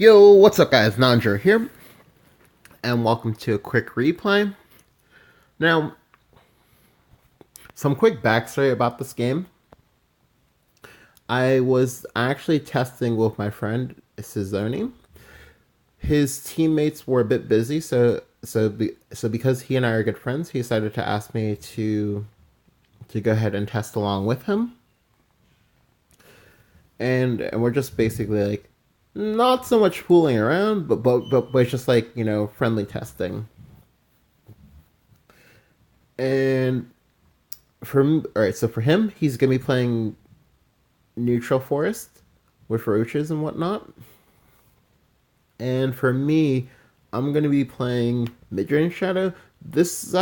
Yo, what's up guys, Nanjiroh here, and welcome to a quick replay. Now, some quick backstory about this game. I was actually testing with my friend, Sizouney. His teammates were a bit busy, so because he and I are good friends, he decided to ask me to go ahead and test along with him. And we're just basically like, not so much fooling around, but it's just like, friendly testing. And so for him, he's gonna be playing neutral forest with roaches and whatnot. And for me, I'm gonna be playing mid-range shadow. This is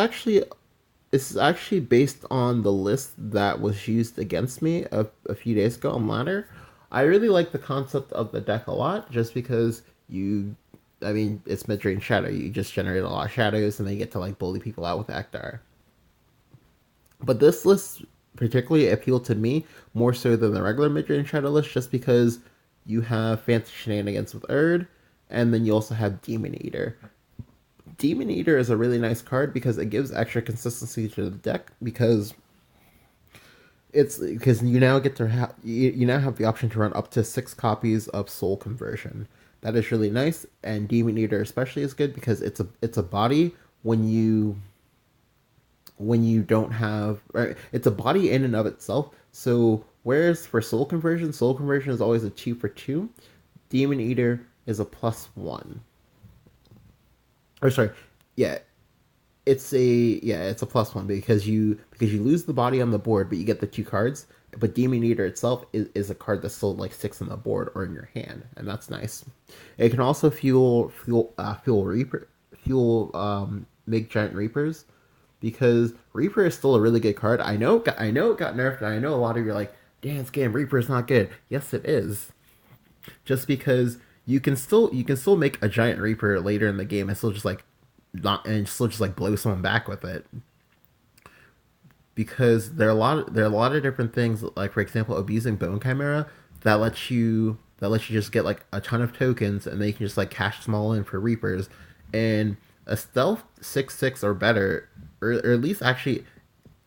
actually based on the list that was used against me a few days ago on ladder. I really like the concept of the deck a lot, just because it's mid-range shadow. You just generate a lot of shadows, and then you get to like bully people out with Actar. But this list particularly appealed to me more so than the regular mid-range shadow list, just because you have Fancy Shenanigans with Erd, and then you also have Demon Eater. Demon Eater is a really nice card because it gives extra consistency to the deck, because you now get to you now have the option to run up to 6 copies of Soul Conversion. That is really nice, and Demon Eater especially is good because it's a body when you don't have, right, it's a body in and of itself. So whereas for Soul Conversion is always a 2 for 2, Demon Eater is a +1. Or sorry, yeah, it's a +1 because you lose the body on the board, but you get the 2 cards. But Demon Eater itself is a card that's still like 6 on the board or in your hand, and that's nice. It can also make giant reapers, because Reaper is still a really good card. I know it got nerfed, and I know a lot of you are like, "Damn, this game Reaper is not good." Yes, it is. Just because you can still make a giant Reaper later in the game and still just like blow someone back with it, because there are a lot of different things, like for example abusing Bone Chimera, that lets you just get like a ton of tokens, and then you can just like cash them all in for Reapers. And a stealth 6/6 or better, or at least actually,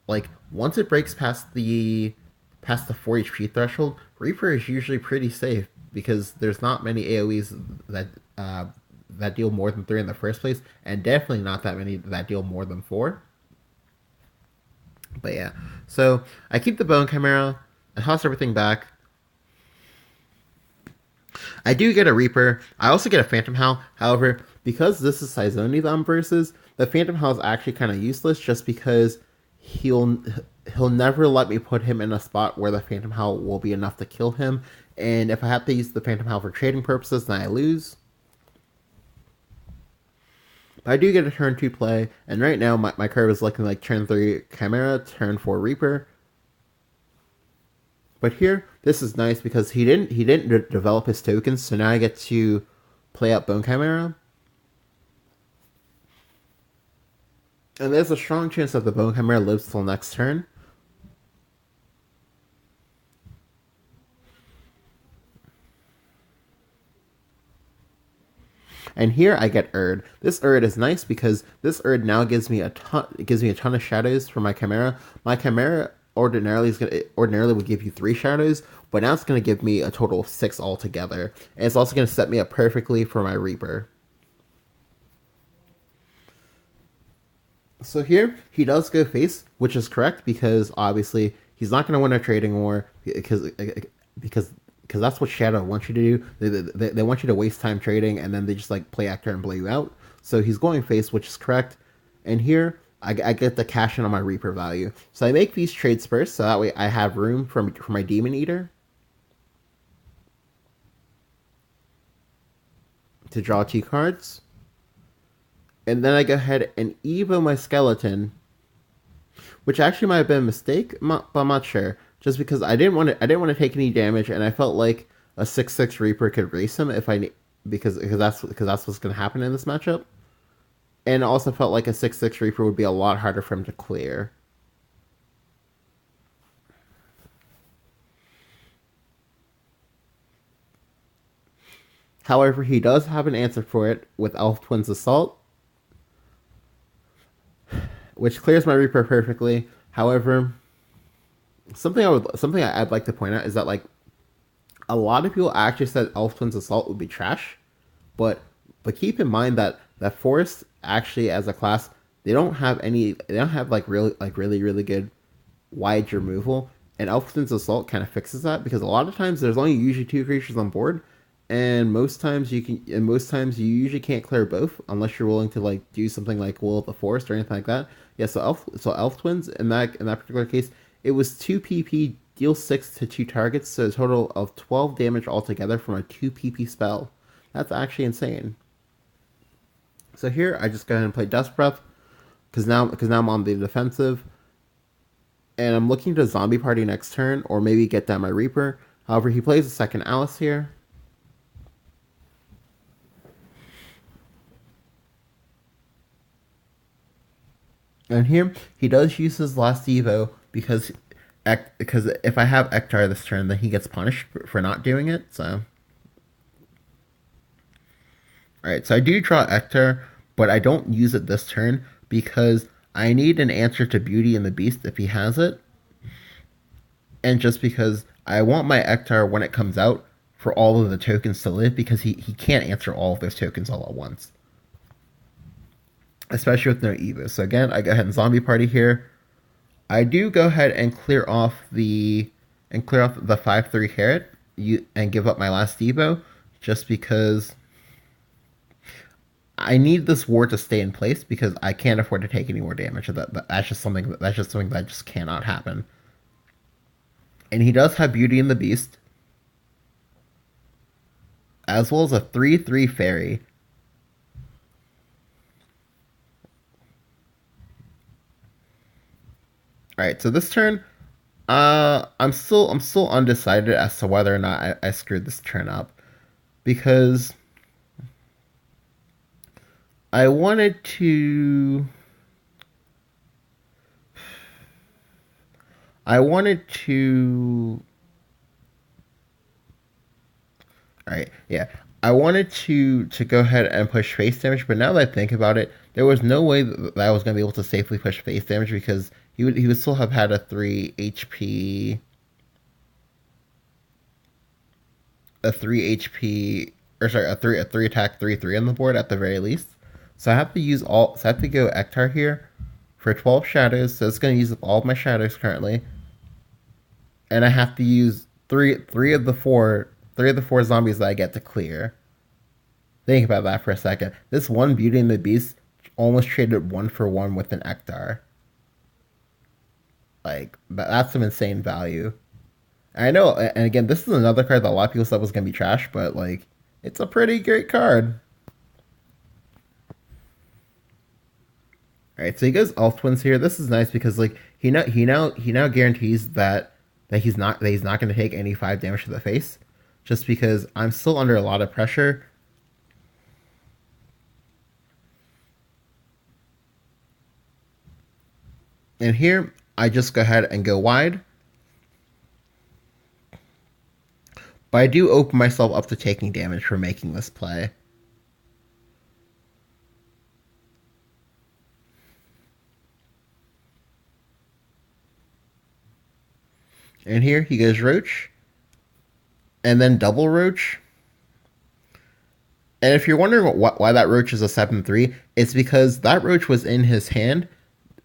like once it breaks past the 4 HP threshold, Reaper is usually pretty safe, because there's not many AoEs that deal more than 3 in the first place, and definitely not that many that deal more than 4. But yeah, so I keep the Bone Chimera, I toss everything back. I do get a Reaper. I also get a Phantom Howl. However, because this is Sizouney that I'm versus, the Phantom Howl is actually kind of useless, just because he'll he'll never let me put him in a spot where the Phantom Howl will be enough to kill him. And if I have to use the Phantom Howl for trading purposes, then I lose. But I do get a turn 2 play, and right now my curve is looking like turn 3 Chimera, turn 4 Reaper. But here, this is nice because he didn't develop his tokens, so now I get to play out Bone Chimera. And there's a strong chance that the Bone Chimera lives till next turn. And here I get Erd. This Erd is nice because this Erd now gives me a ton of shadows for my Chimera. My Chimera ordinarily would give you 3 shadows, but now it's gonna give me a total of 6 altogether. And it's also gonna set me up perfectly for my Reaper. So here he does go face, which is correct, because obviously he's not going to win a trading war, because that's what Shadow wants you to do. They want you to waste time trading, and then they just like play actor and blow you out. So he's going face, which is correct. And here I get the cash in on my Reaper value. So I make these trades first, so that way I have room for my Demon Eater to draw 2 cards. And then I go ahead and Evo my Skeleton, which actually might have been a mistake, but I'm not sure. Just because I didn't want to take any damage, and I felt like a 6/6 Reaper could race him if I because that's what's going to happen in this matchup. And it also felt like a 6/6 Reaper would be a lot harder for him to clear. However, he does have an answer for it with Elf Twins Assault, which clears my Reaper perfectly. However, something I'd like to point out is that like a lot of people actually said Elf Twins Assault would be trash, but keep in mind that Forest actually as a class they don't have really good wide removal, and Elf Twins Assault kind of fixes that because a lot of times there's only usually two creatures on board, and most times you usually can't clear both unless you're willing to like do something like Will of the Forest or anything like that. Yeah, so Elf Twins in that particular case, it was 2 PP, deal 6 to 2 targets, so a total of 12 damage altogether from a 2 PP spell. That's actually insane. So here I just go ahead and play Dust Breath because now I'm on the defensive, and I'm looking to Zombie Party next turn or maybe get down my Reaper. However, he plays a second Alice here. And here he does use his last Evo because if I have Ektar this turn, then he gets punished for not doing it. So, all right, so I do draw Ektar, but I don't use it this turn because I need an answer to Beauty and the Beast if he has it, and just because I want my Ektar when it comes out for all of the tokens to live because he can't answer all of those tokens all at once, especially with no Evo. So again, I go ahead and Zombie Party here. I do go ahead and clear off the 5/3 Herod and give up my last Evo just because I need this ward to stay in place because I can't afford to take any more damage. That's just something that just cannot happen. And he does have Beauty and the Beast, as well as a 3/3 fairy. All right, so this turn, I'm still undecided as to whether or not I screwed this turn up because I wanted to. I wanted to. All right, yeah. I wanted to go ahead and push face damage, but now that I think about it, there was no way that I was going to be able to safely push face damage because he would still have had a 3 HP a 3 HP or sorry a 3 attack 3/3 on the board at the very least. So I have to go Ektar here for 12 shadows. So it's going to use up all of my shadows currently, and I have to use three of the four zombies that I get to clear. Think about that for a second. This one Beauty and the Beast almost traded 1-for-1 with an Ektar. Like that's some insane value. I know, and again, this is another card that a lot of people said was gonna be trash, but like, it's a pretty great card. All right, so he goes Elf Twins here. This is nice because like he now guarantees that he's not gonna take any 5 damage to the face, just because I'm still under a lot of pressure. And here I just go ahead and go wide. But I do open myself up to taking damage for making this play. And here he goes Roach. And then double Roach. And if you're wondering why that Roach is a 7/3, it's because that Roach was in his hand.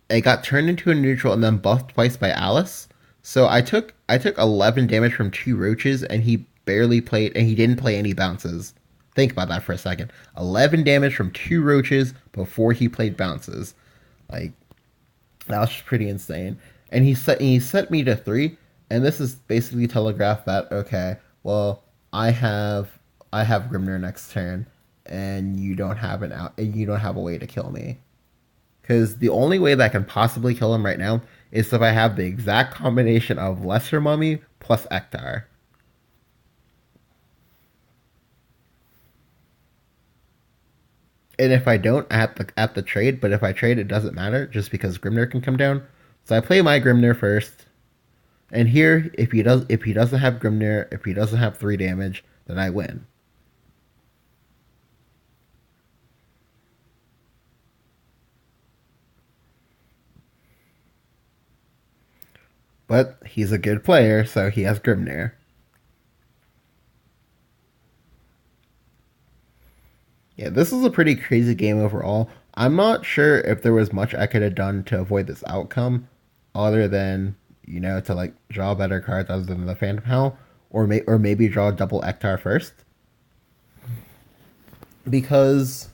It got turned into a neutral and then buffed twice by Alice. So I took 11 damage from 2 Roaches, and he didn't play any bounces. Think about that for a second. 11 damage from 2 Roaches before he played bounces. Like, that was just pretty insane. And he set me to 3, and this is basically telegraphed that okay, well, I have Grimnir next turn, and you don't have a way to kill me. Because the only way that I can possibly kill him right now is if I have the exact combination of Lesser Mummy plus Ektar. And if I don't, I have to trade. But if I trade, it doesn't matter, just because Grimnir can come down. So I play my Grimnir first. And here, if he doesn't have Grimnir, if he doesn't have 3 damage, then I win. but he's a good player, so he has Grimnir. Yeah, this is a pretty crazy game overall. I'm not sure if there was much I could have done to avoid this outcome, other than to like draw better cards other than the Phantom Hell, or maybe draw double Ektar first, because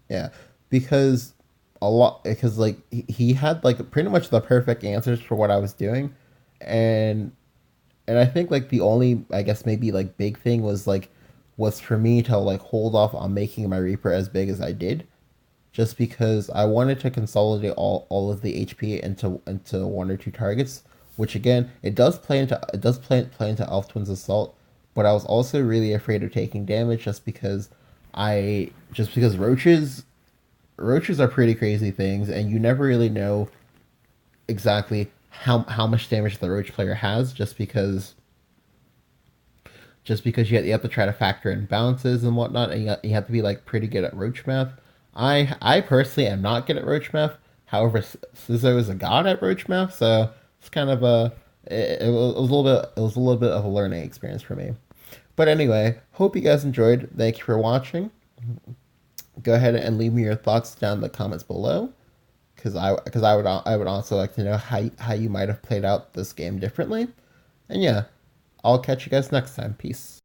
yeah, because because like he had like pretty much the perfect answers for what I was doing, and I think like the only I guess maybe like big thing was for me to like hold off on making my Reaper as big as I did, just because I wanted to consolidate all of the HP into one or two targets, which again it does play into Elf Twins Assault, but I was also really afraid of taking damage just because roaches are pretty crazy things, and you never really know exactly how much damage the roach player has, just because you have to try to factor in bounces and whatnot, and you have to be like pretty good at roach math. I personally am not good at roach math. However, Sizo is a god at roach math, so it's kind of it was a little bit of a learning experience for me. But anyway, hope you guys enjoyed. Thank you for watching. Go ahead and leave me your thoughts down in the comments below, because I would also like to know how you might have played out this game differently. And yeah, I'll catch you guys next time. Peace.